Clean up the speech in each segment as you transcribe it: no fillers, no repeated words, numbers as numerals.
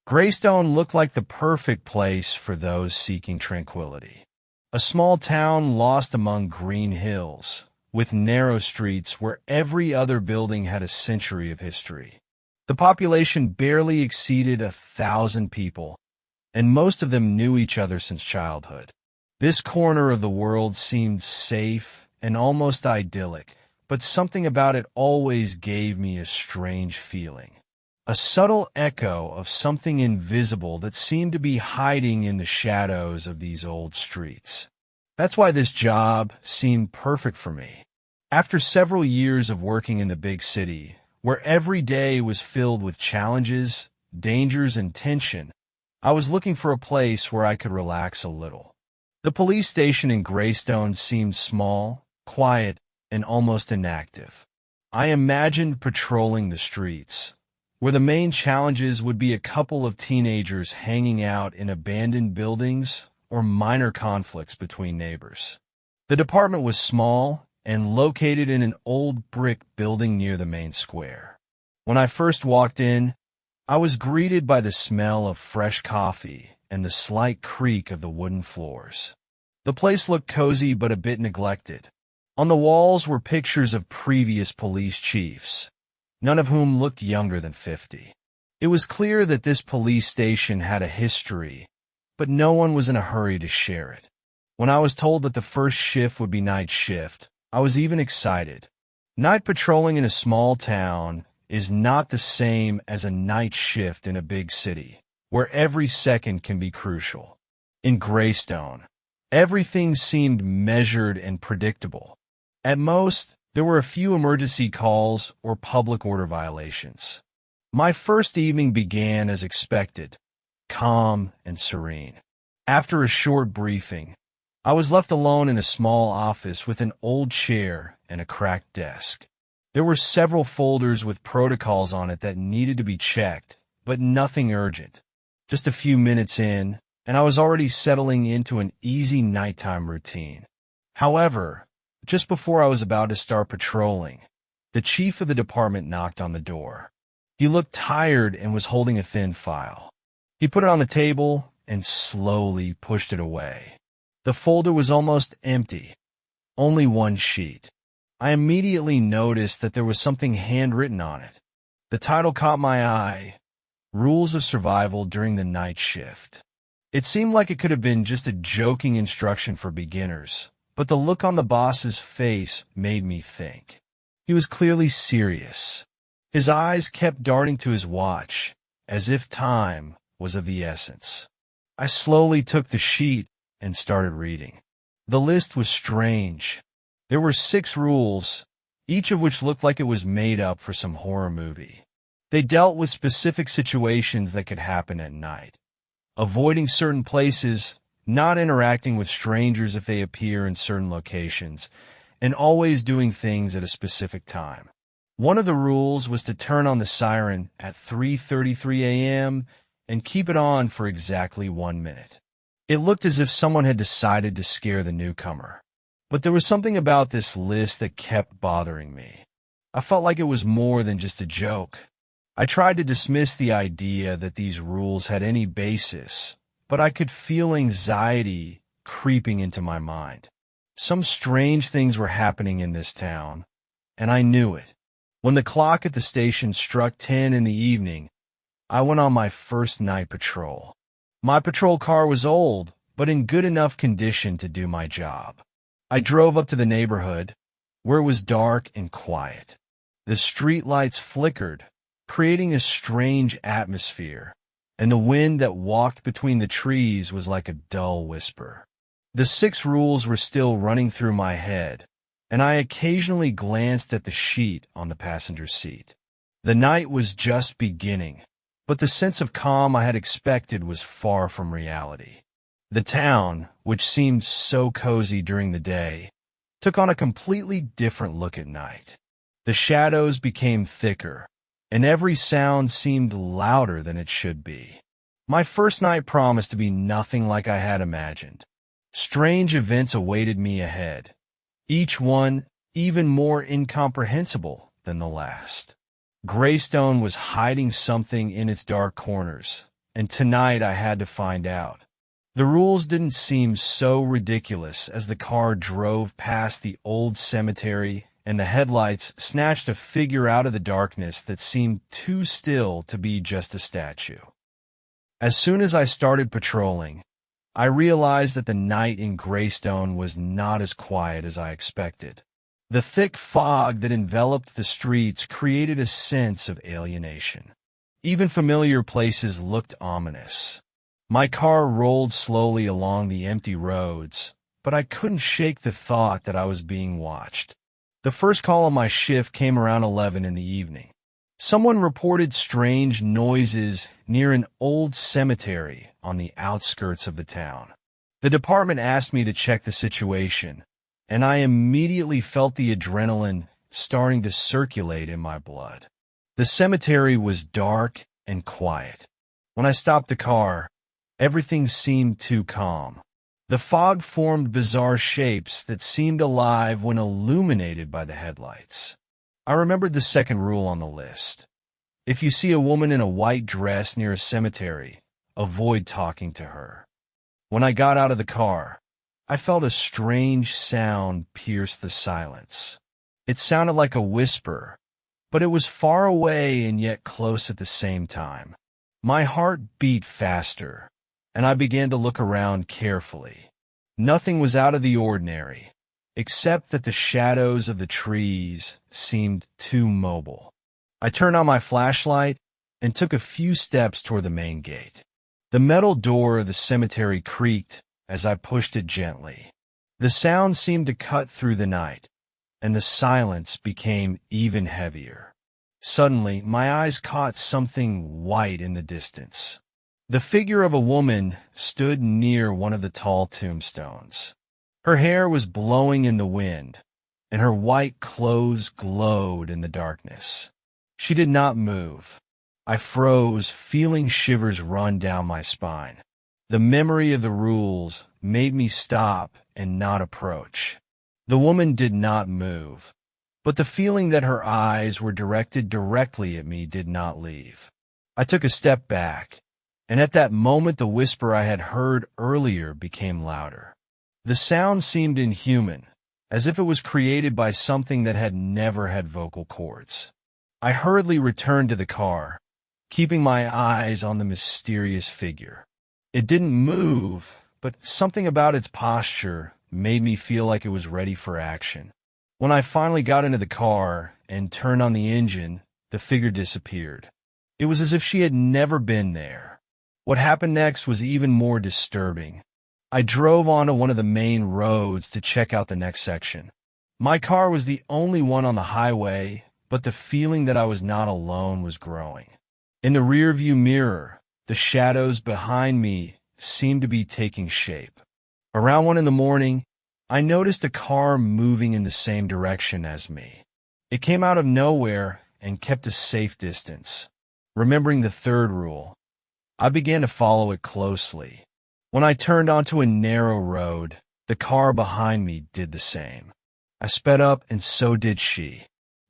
Greystone looked like the perfect place for those seeking tranquility. A small town lost among green hills, with narrow streets where every other building had a century of history. The population barely exceeded 1,000 people, and most of them knew each other since childhood. This corner of the world seemed safe and almost idyllic, but something about it always gave me a strange feeling. A subtle echo of something invisible that seemed to be hiding in the shadows of these old streets. That's why this job seemed perfect for me. After several years of working in the big city, where every day was filled with challenges, dangers, and tension, I was looking for a place where I could relax a little. The police station in Greystone seemed small, quiet, and almost inactive. I imagined patrolling the streets, where the main challenges would be a couple of teenagers hanging out in abandoned buildings or minor conflicts between neighbors. The department was small and located in an old brick building near the main square. When I first walked in, I was greeted by the smell of fresh coffee and the slight creak of the wooden floors. The place looked cozy but a bit neglected. On the walls were pictures of previous police chiefs, none of whom looked younger than 50. It was clear that this police station had a history, but no one was in a hurry to share it. When I was told that the first shift would be night shift, I was even excited. Night patrolling in a small town is not the same as a night shift in a big city, where every second can be crucial. In Greystone, everything seemed measured and predictable. At most, there were a few emergency calls or public order violations. My first evening began as expected, calm and serene. After a short briefing, I was left alone in a small office with an old chair and a cracked desk. There were several folders with protocols on it that needed to be checked, but nothing urgent. Just a few minutes in, and I was already settling into an easy nighttime routine. However, just before I was about to start patrolling, the chief of the department knocked on the door. He looked tired and was holding a thin file. He put it on the table and slowly pushed it away. The folder was almost empty, only one sheet. I immediately noticed that there was something handwritten on it. The title caught my eye, Rules of Survival During the Night Shift. It seemed like it could have been just a joking instruction for beginners, but the look on the boss's face made me think. He was clearly serious. His eyes kept darting to his watch, as if time was of the essence. I slowly took the sheet and started reading. The list was strange. There were 6 rules, each of which looked like it was made up for some horror movie. They dealt with specific situations that could happen at night. Avoiding certain places, not interacting with strangers if they appear in certain locations, and always doing things at a specific time. One of the rules was to turn on the siren at 3:33 a.m. and keep it on for exactly 1 minute. It looked as if someone had decided to scare the newcomer. But there was something about this list that kept bothering me. I felt like it was more than just a joke. I tried to dismiss the idea that these rules had any basis, but I could feel anxiety creeping into my mind. Some strange things were happening in this town, and I knew it. When the clock at the station struck 10 in the evening, I went on my first night patrol. My patrol car was old, but in good enough condition to do my job. I drove up to the neighborhood, where it was dark and quiet. The street lights flickered, creating a strange atmosphere, and the wind that walked between the trees was like a dull whisper. The 6 rules were still running through my head, and I occasionally glanced at the sheet on the passenger seat. The night was just beginning, but the sense of calm I had expected was far from reality. The town, which seemed so cozy during the day, took on a completely different look at night. The shadows became thicker, and every sound seemed louder than it should be. My first night promised to be nothing like I had imagined. Strange events awaited me ahead, each one even more incomprehensible than the last. Greystone was hiding something in its dark corners, and tonight I had to find out. The rules didn't seem so ridiculous as the car drove past the old cemetery and the headlights snatched a figure out of the darkness that seemed too still to be just a statue. As soon as I started patrolling, I realized that the night in Greystone was not as quiet as I expected. The thick fog that enveloped the streets created a sense of alienation. Even familiar places looked ominous. My car rolled slowly along the empty roads, but I couldn't shake the thought that I was being watched. The first call on my shift came around 11 in the evening. Someone reported strange noises near an old cemetery on the outskirts of the town. The department asked me to check the situation, and I immediately felt the adrenaline starting to circulate in my blood. The cemetery was dark and quiet. When I stopped the car, everything seemed too calm. The fog formed bizarre shapes that seemed alive when illuminated by the headlights. I remembered the second rule on the list. If you see a woman in a white dress near a cemetery, avoid talking to her. When I got out of the car, I felt a strange sound pierce the silence. It sounded like a whisper, but it was far away and yet close at the same time. My heart beat faster, and I began to look around carefully. Nothing was out of the ordinary, except that the shadows of the trees seemed too mobile. I turned on my flashlight and took a few steps toward the main gate. The metal door of the cemetery creaked as I pushed it gently. The sound seemed to cut through the night, and the silence became even heavier. Suddenly, my eyes caught something white in the distance. The figure of a woman stood near one of the tall tombstones. Her hair was blowing in the wind, and her white clothes glowed in the darkness. She did not move. I froze, feeling shivers run down my spine. The memory of the rules made me stop and not approach. The woman did not move, but the feeling that her eyes were directed directly at me did not leave. I took a step back, and at that moment the whisper I had heard earlier became louder. The sound seemed inhuman, as if it was created by something that had never had vocal cords. I hurriedly returned to the car, keeping my eyes on the mysterious figure. It didn't move, but something about its posture made me feel like it was ready for action. When I finally got into the car and turned on the engine, the figure disappeared. It was as if she had never been there. What happened next was even more disturbing. I drove onto one of the main roads to check out the next section. My car was the only one on the highway, but the feeling that I was not alone was growing. In the rearview mirror, the shadows behind me seemed to be taking shape. Around 1 in the morning, I noticed a car moving in the same direction as me. It came out of nowhere and kept a safe distance. Remembering the third rule, I began to follow it closely. When I turned onto a narrow road, the car behind me did the same. I sped up, and so did she.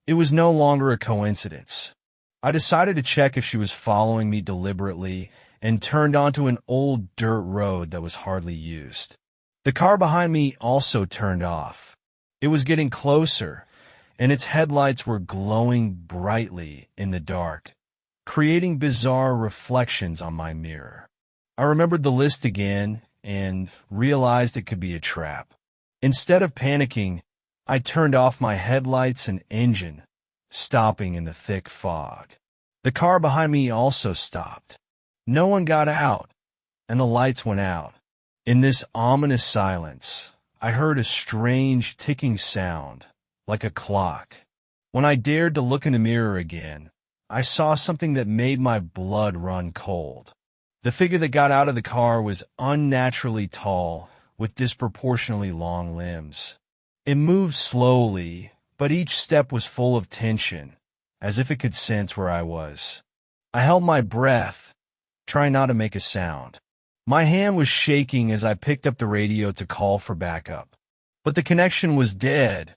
It was no longer a coincidence. I decided to check if she was following me deliberately and turned onto an old dirt road that was hardly used. The car behind me also turned off. It was getting closer, and its headlights were glowing brightly in the dark, creating bizarre reflections on my mirror. I remembered the list again and realized it could be a trap. Instead of panicking, I turned off my headlights and engine, stopping in the thick fog. The car behind me also stopped. No one got out, and the lights went out. In this ominous silence, I heard a strange ticking sound, like a clock. When I dared to look in the mirror again, I saw something that made my blood run cold. The figure that got out of the car was unnaturally tall, with disproportionately long limbs. It moved slowly, but each step was full of tension, as if it could sense where I was. I held my breath, trying not to make a sound. My hand was shaking as I picked up the radio to call for backup, but the connection was dead,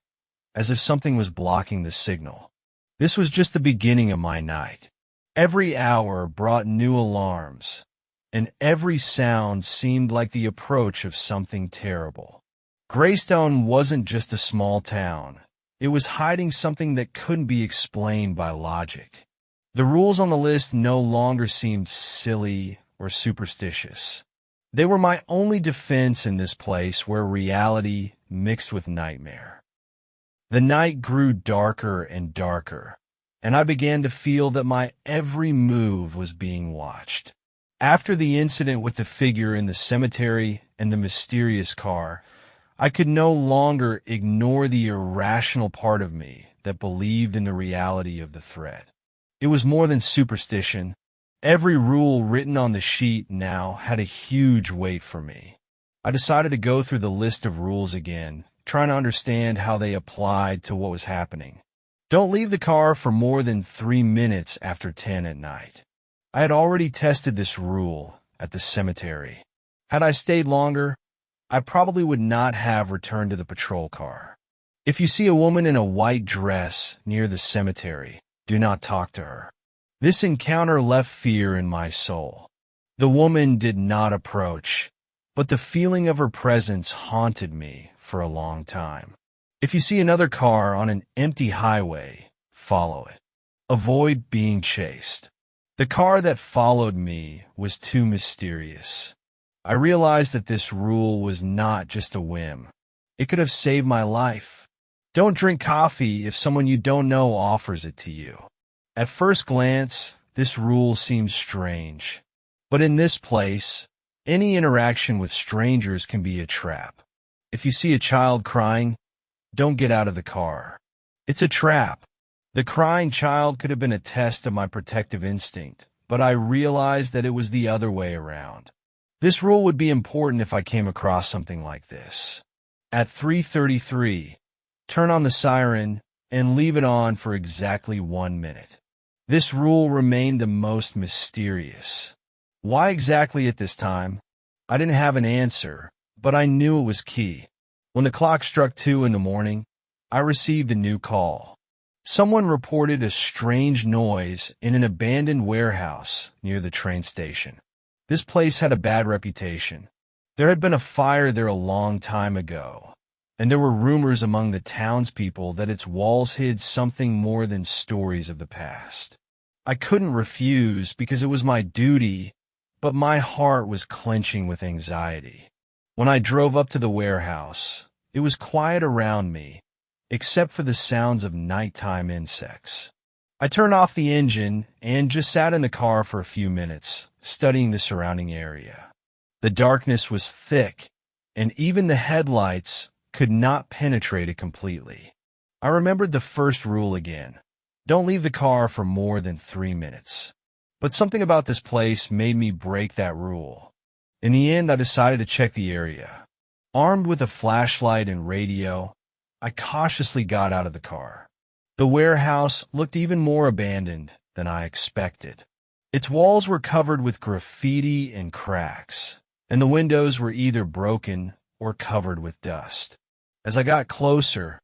as if something was blocking the signal. This was just the beginning of my night. Every hour brought new alarms, and every sound seemed like the approach of something terrible. Greystone wasn't just a small town. It was hiding something that couldn't be explained by logic. The rules on the list no longer seemed silly or superstitious. They were my only defense in this place where reality mixed with nightmare. The night grew darker and darker, and I began to feel that my every move was being watched. After the incident with the figure in the cemetery and the mysterious car, I could no longer ignore the irrational part of me that believed in the reality of the threat. It was more than superstition. Every rule written on the sheet now had a huge weight for me. I decided to go through the list of rules again, trying to understand how they applied to what was happening. Don't leave the car for more than 3 minutes after 10 at night. I had already tested this rule at the cemetery. Had I stayed longer, I probably would not have returned to the patrol car. If you see a woman in a white dress near the cemetery, do not talk to her. This encounter left fear in my soul. The woman did not approach, but the feeling of her presence haunted me for a long time. If you see another car on an empty highway, follow it. Avoid being chased. The car that followed me was too mysterious. I realized that this rule was not just a whim. It could have saved my life. Don't drink coffee if someone you don't know offers it to you. At first glance, this rule seems strange. But in this place, any interaction with strangers can be a trap. If you see a child crying, don't get out of the car. It's a trap. The crying child could have been a test of my protective instinct, but I realized that it was the other way around. This rule would be important if I came across something like this. At 3:33, turn on the siren and leave it on for exactly 1 minute. This rule remained the most mysterious. Why exactly at this time? I didn't have an answer, but I knew it was key. When the clock struck 2 in the morning, I received a new call. Someone reported a strange noise in an abandoned warehouse near the train station. This place had a bad reputation. There had been a fire there a long time ago, and there were rumors among the townspeople that its walls hid something more than stories of the past. I couldn't refuse because it was my duty, but my heart was clenching with anxiety. When I drove up to the warehouse, it was quiet around me, except for the sounds of nighttime insects. I turned off the engine and just sat in the car for a few minutes, studying the surrounding area. The darkness was thick, and even the headlights could not penetrate it completely. I remembered the first rule again. Don't leave the car for more than 3 minutes. But something about this place made me break that rule. In the end, I decided to check the area. Armed with a flashlight and radio, I cautiously got out of the car. The warehouse looked even more abandoned than I expected. Its walls were covered with graffiti and cracks, and the windows were either broken or covered with dust. As I got closer,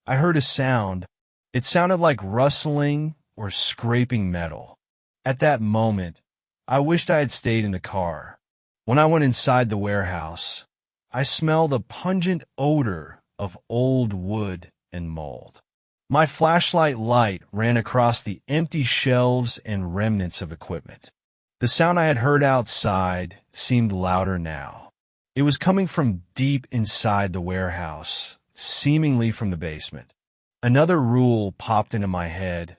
I heard a sound. It sounded like rustling or scraping metal. At that moment, I wished I had stayed in the car. When I went inside the warehouse, I smelled a pungent odor of old wood and mold. My flashlight light ran across the empty shelves and remnants of equipment. The sound I had heard outside seemed louder now. It was coming from deep inside the warehouse, seemingly from the basement. Another rule popped into my head.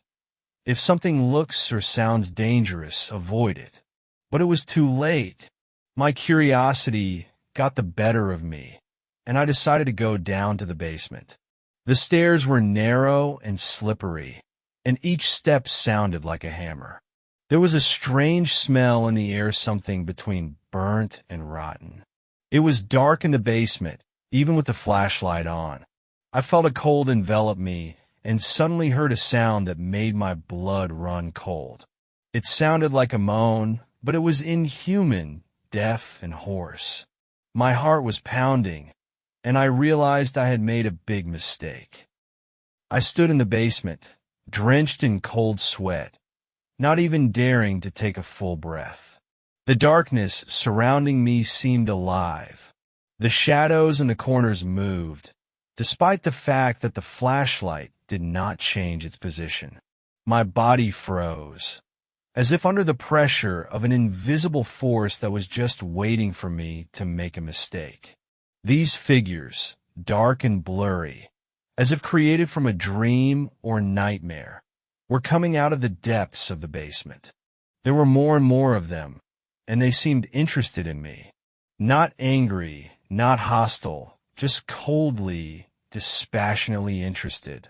If something looks or sounds dangerous, avoid it. But it was too late. My curiosity got the better of me, and I decided to go down to the basement. The stairs were narrow and slippery, and each step sounded like a hammer. There was a strange smell in the air, something between burnt and rotten. It was dark in the basement, even with the flashlight on. I felt a cold envelop me and suddenly heard a sound that made my blood run cold. It sounded like a moan, but it was inhuman, deaf, and hoarse. My heart was pounding, and I realized I had made a big mistake. I stood in the basement, drenched in cold sweat, not even daring to take a full breath. The darkness surrounding me seemed alive. The shadows in the corners moved, despite the fact that the flashlight did not change its position. My body froze, as if under the pressure of an invisible force that was just waiting for me to make a mistake. These figures, dark and blurry, as if created from a dream or nightmare, were coming out of the depths of the basement. There were more and more of them, and they seemed interested in me. Not angry, not hostile, just coldly, dispassionately interested.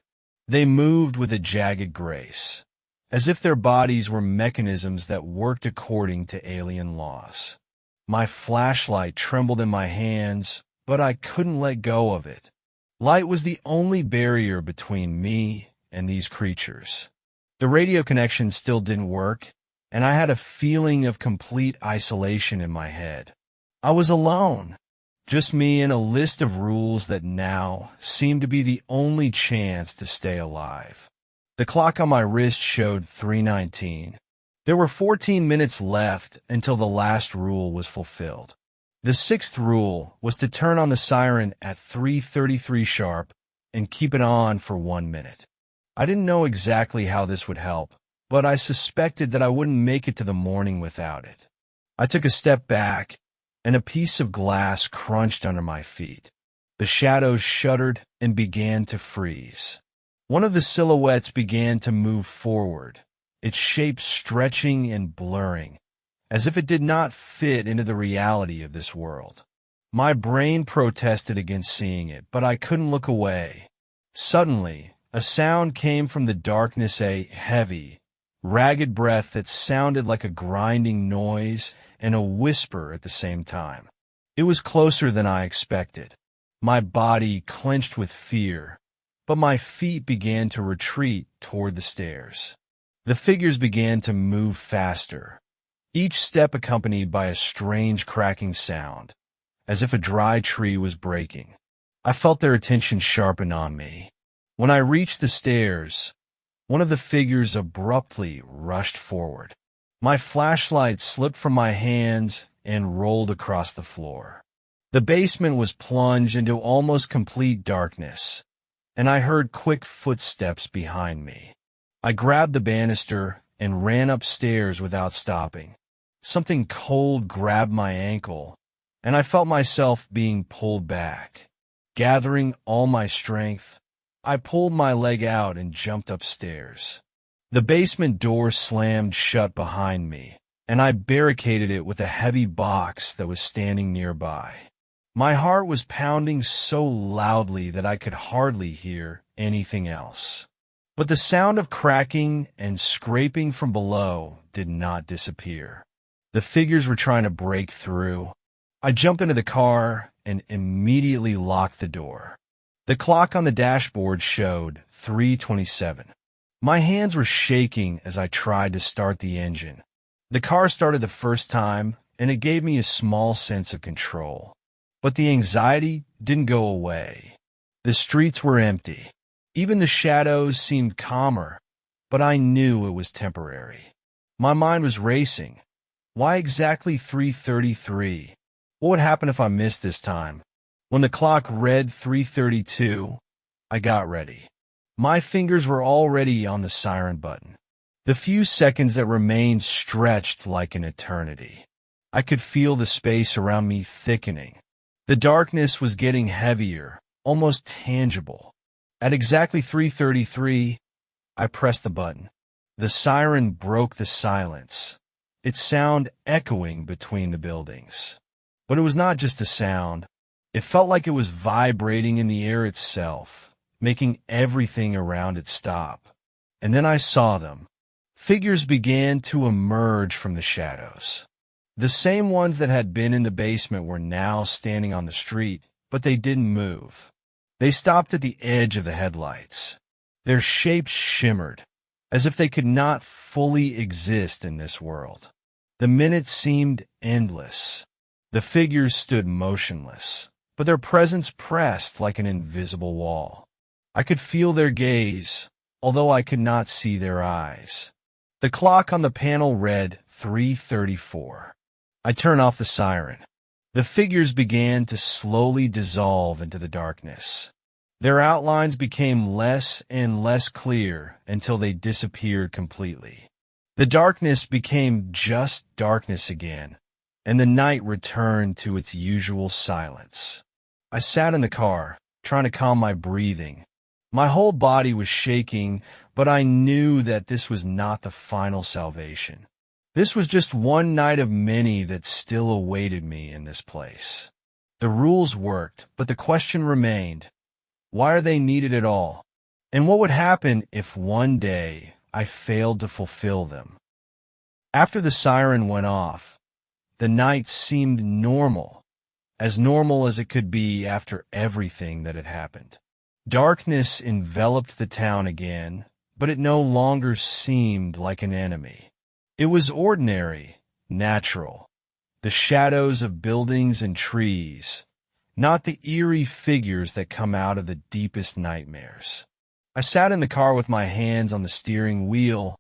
They moved with a jagged grace, as if their bodies were mechanisms that worked according to alien laws. My flashlight trembled in my hands, but I couldn't let go of it. Light was the only barrier between me and these creatures. The radio connection still didn't work, and I had a feeling of complete isolation in my head. I was alone, just me and a list of rules that now seemed to be the only chance to stay alive. The clock on my wrist showed 3:19. There were 14 minutes left until the last rule was fulfilled. The sixth rule was to turn on the siren at 3:33 sharp and keep it on for 1 minute. I didn't know exactly how this would help, but I suspected that I wouldn't make it to the morning without it. I took a step back, and a piece of glass crunched under my feet. The shadows shuddered and began to freeze. One of the silhouettes began to move forward, its shape stretching and blurring, as if it did not fit into the reality of this world. My brain protested against seeing it, but I couldn't look away. Suddenly, a sound came from the darkness, a heavy, ragged breath that sounded like a grinding noise and a whisper at the same time. It was closer than I expected. My body clenched with fear, but my feet began to retreat toward the stairs. The figures began to move faster, each step accompanied by a strange cracking sound, as if a dry tree was breaking. I felt their attention sharpen on me. When I reached the stairs, one of the figures abruptly rushed forward. My flashlight slipped from my hands and rolled across the floor. The basement was plunged into almost complete darkness, and I heard quick footsteps behind me. I grabbed the banister and ran upstairs without stopping. Something cold grabbed my ankle, and I felt myself being pulled back. Gathering all my strength, I pulled my leg out and jumped upstairs. The basement door slammed shut behind me, and I barricaded it with a heavy box that was standing nearby. My heart was pounding so loudly that I could hardly hear anything else. But the sound of cracking and scraping from below did not disappear. The figures were trying to break through. I jumped into the car and immediately locked the door. The clock on the dashboard showed 3:27. My hands were shaking as I tried to start the engine. The car started the first time, and it gave me a small sense of control. But the anxiety didn't go away. The streets were empty. Even the shadows seemed calmer, but I knew it was temporary. My mind was racing. Why exactly 3:33? What would happen if I missed this time? When the clock read 3:32, I got ready. My fingers were already on the siren button. The few seconds that remained stretched like an eternity. I could feel the space around me thickening. The darkness was getting heavier, almost tangible. At exactly 3:33, I pressed the button. The siren broke the silence, its sound echoing between the buildings. But it was not just a sound. It felt like it was vibrating in the air itself, making everything around it stop. And then I saw them. Figures began to emerge from the shadows. The same ones that had been in the basement were now standing on the street, but they didn't move. They stopped at the edge of the headlights. Their shapes shimmered, as if they could not fully exist in this world. The minutes seemed endless. The figures stood motionless, but their presence pressed like an invisible wall. I could feel their gaze, although I could not see their eyes. The clock on the panel read 3:34. I turn off the siren. The figures began to slowly dissolve into the darkness. Their outlines became less and less clear until they disappeared completely. The darkness became just darkness again, and the night returned to its usual silence. I sat in the car, trying to calm my breathing. My whole body was shaking, but I knew that this was not the final salvation. This was just one night of many that still awaited me in this place. The rules worked, but the question remained, why are they needed at all? And what would happen if one day I failed to fulfill them? After the siren went off, the night seemed normal as it could be after everything that had happened. Darkness enveloped the town again, but it no longer seemed like an enemy. It was ordinary, natural, the shadows of buildings and trees, not the eerie figures that come out of the deepest nightmares. I sat in the car with my hands on the steering wheel,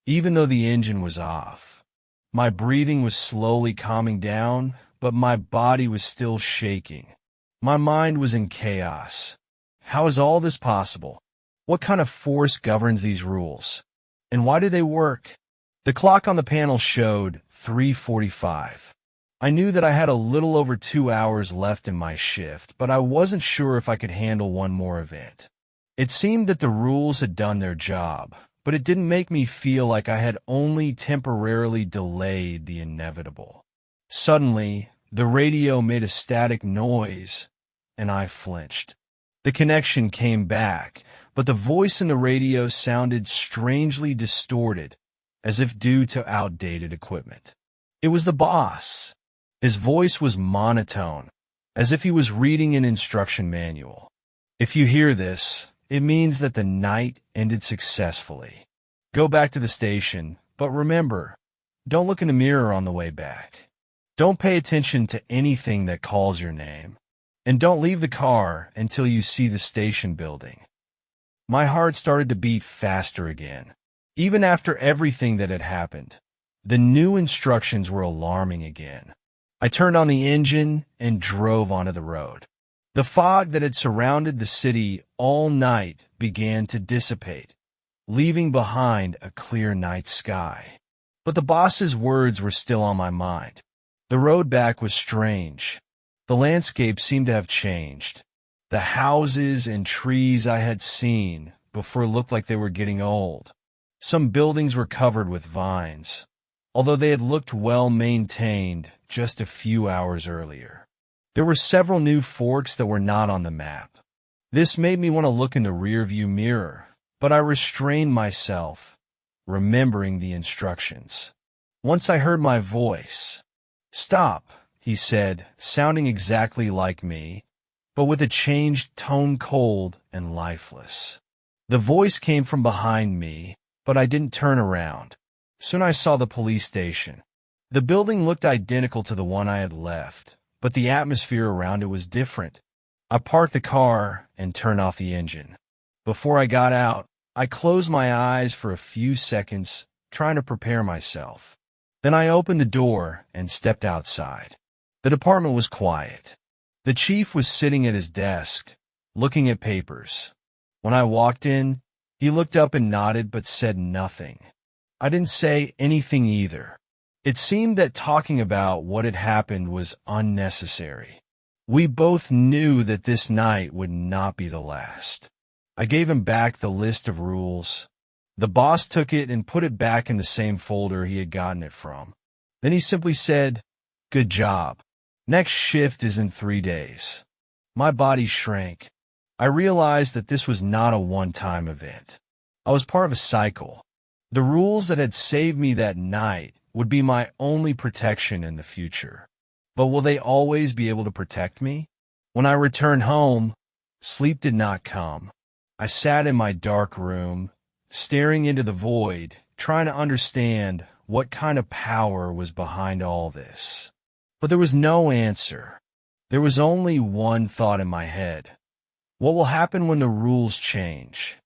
even though the engine was off. My breathing was slowly calming down, but my body was still shaking. My mind was in chaos. How is all this possible? What kind of force governs these rules? And why do they work? The clock on the panel showed 3:45. I knew that I had a little over 2 hours left in my shift, but I wasn't sure if I could handle one more event. It seemed that the rules had done their job, but it didn't make me feel like I had only temporarily delayed the inevitable. Suddenly, the radio made a static noise, and I flinched. The connection came back, but the voice in the radio sounded strangely distorted, as if due to outdated equipment. It was the boss. His voice was monotone, as if he was reading an instruction manual. If you hear this, it means that the night ended successfully. Go back to the station, but remember, don't look in the mirror on the way back. Don't pay attention to anything that calls your name. And don't leave the car until you see the station building. My heart started to beat faster again. Even after everything that had happened, the new instructions were alarming again. I turned on the engine and drove onto the road. The fog that had surrounded the city all night began to dissipate, leaving behind a clear night sky. But the boss's words were still on my mind. The road back was strange. The landscape seemed to have changed. The houses and trees I had seen before looked like they were getting old. Some buildings were covered with vines, although they had looked well maintained just a few hours earlier. There were several new forks that were not on the map. This made me want to look in the rearview mirror, but I restrained myself, remembering the instructions. Once I heard my voice. "Stop," he said, sounding exactly like me, but with a changed tone, cold and lifeless. The voice came from behind me, but I didn't turn around. Soon I saw the police station. The building looked identical to the one I had left, but the atmosphere around it was different. I parked the car and turned off the engine. Before I got out, I closed my eyes for a few seconds, trying to prepare myself. Then I opened the door and stepped outside. The department was quiet. The chief was sitting at his desk, looking at papers. When I walked in, he looked up and nodded but said nothing. I didn't say anything either. It seemed that talking about what had happened was unnecessary. We both knew that this night would not be the last. I gave him back the list of rules. The boss took it and put it back in the same folder he had gotten it from. Then he simply said, "Good job. Next shift is in 3 days." My body shrank. I realized that this was not a one-time event. I was part of a cycle. The rules that had saved me that night would be my only protection in the future. But will they always be able to protect me? When I returned home, sleep did not come. I sat in my dark room, staring into the void, trying to understand what kind of power was behind all this. But there was no answer. There was only one thought in my head. What will happen when the rules change?